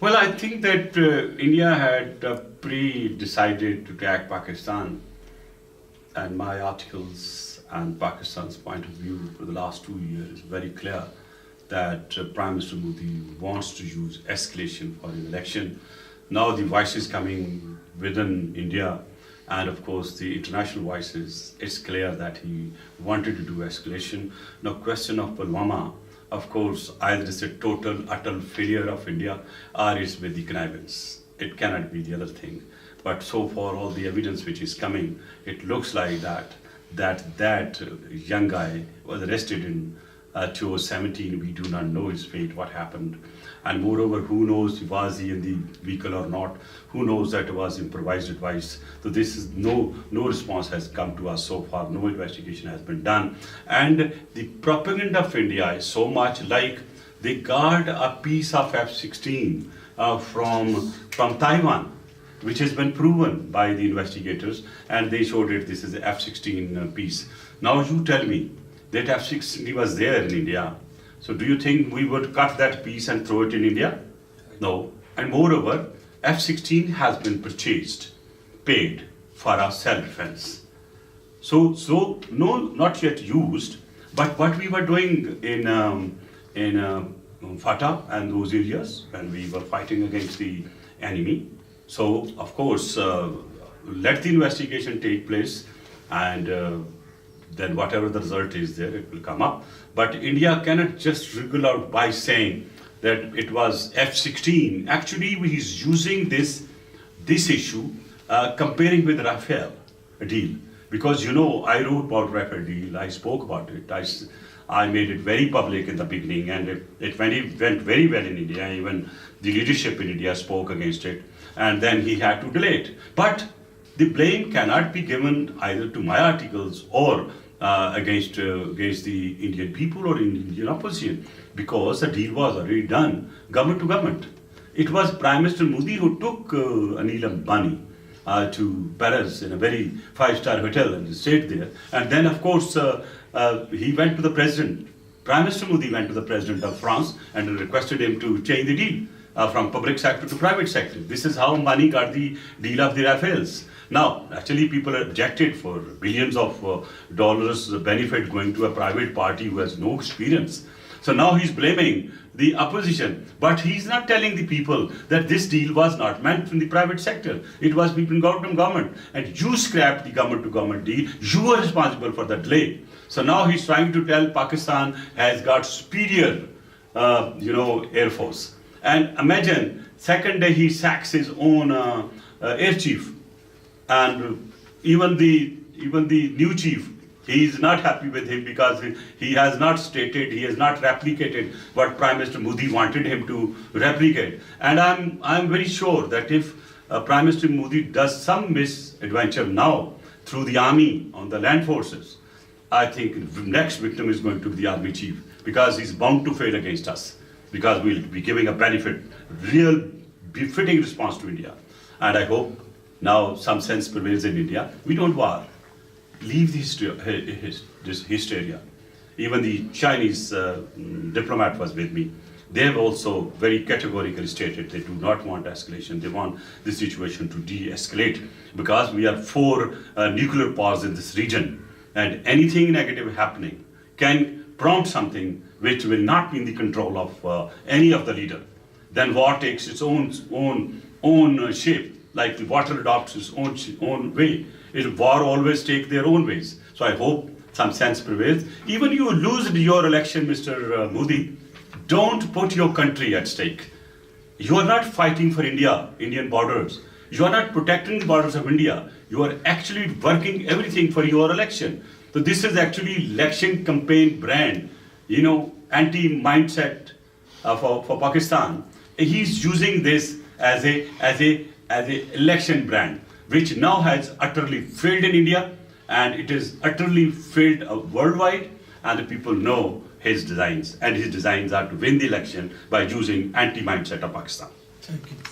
Well, I think that India had pre-decided to attack Pakistan, and my articles and Pakistan's point of view for the last 2 years is very clear that Prime Minister Modi wants to use escalation for an election. Now the voices coming within India and of course the international voices, it's clear that he wanted to do escalation. Now question of Pulwama, of course, either it's a total, utter failure of India or it's with the connivance. It cannot be the other thing. But so far, all the evidence which is coming, it looks like that young guy was arrested in 2017. We do not know his fate, what happened. And moreover, who knows, was he in the vehicle or not? Who knows that it was improvised advice? So this is no response has come to us so far. No investigation has been done. And the propaganda of India is so much like they guard a piece of F-16 from Taiwan, which has been proven by the investigators, and they showed it. This is the F-16 piece. Now you tell me that F-16 was there in India. So do you think we would cut that piece and throw it in India? No. And moreover, F-16 has been purchased, paid for our self-defense. So no, not yet used, but what we were doing in Fatah and those areas when we were fighting against the enemy. So of course, let the investigation take place, and then whatever the result is there, it will come up. But India cannot just wriggle out by saying that it was F-16. Actually, he's using this issue comparing with Rafale deal. Because you know, I wrote about Rafale deal, I spoke about it, I made it very public in the beginning, and it went very well in India. Even the leadership in India spoke against it, and then he had to delay it. But the blame cannot be given either to my articles or against the Indian people or Indian opposition, because the deal was already done, government to government. It was Prime Minister Modi who took Anil Ambani to Paris in a very five-star hotel and stayed there. And then, of course, he went to the president. Prime Minister Modi went to the president of France and requested him to change the deal from public sector to private sector. This is how Ambani got the deal of the Rafales. Now, actually, people objected for billions of dollars benefit going to a private party who has no experience. So now he's blaming the opposition, but he's not telling the people that this deal was not meant from the private sector. It was between government and government, and you scrapped the government-to-government deal. You are responsible for the delay. So now he's trying to tell Pakistan has got superior, Air Force. And imagine, second day he sacks his own air chief, and even the new chief, he is not happy with him because he has not stated, he has not replicated what Prime Minister Modi wanted him to replicate. And I'm very sure that if Prime Minister Modi does some misadventure now through the army on the land forces, I think the next victim is going to be the army chief, because he's bound to fail against us, because we'll be giving a benefit, real befitting response to India. And I hope now some sense prevails in India. We don't war. Leave this hysteria. Even the Chinese diplomat was with me. They have also very categorically stated they do not want escalation. They want the situation to de-escalate, because we are 4 nuclear powers in this region, and anything negative happening can prompt something which will not be in the control of any of the leader. Then war takes its own shape, like the water adopts its own way. War always take their own ways. So I hope some sense prevails. Even you lose your election, Mr. Modi, don't put your country at stake. You are not fighting for Indian borders. You are not protecting the borders of India. You are actually working everything for your election. So this is actually election campaign brand, anti-mindset for Pakistan. He's using this as a election brand, which now has utterly failed in India, and it is utterly failed worldwide, and the people know his designs, and his designs are to win the election by using anti-mindset of Pakistan. Thank you. Thank you.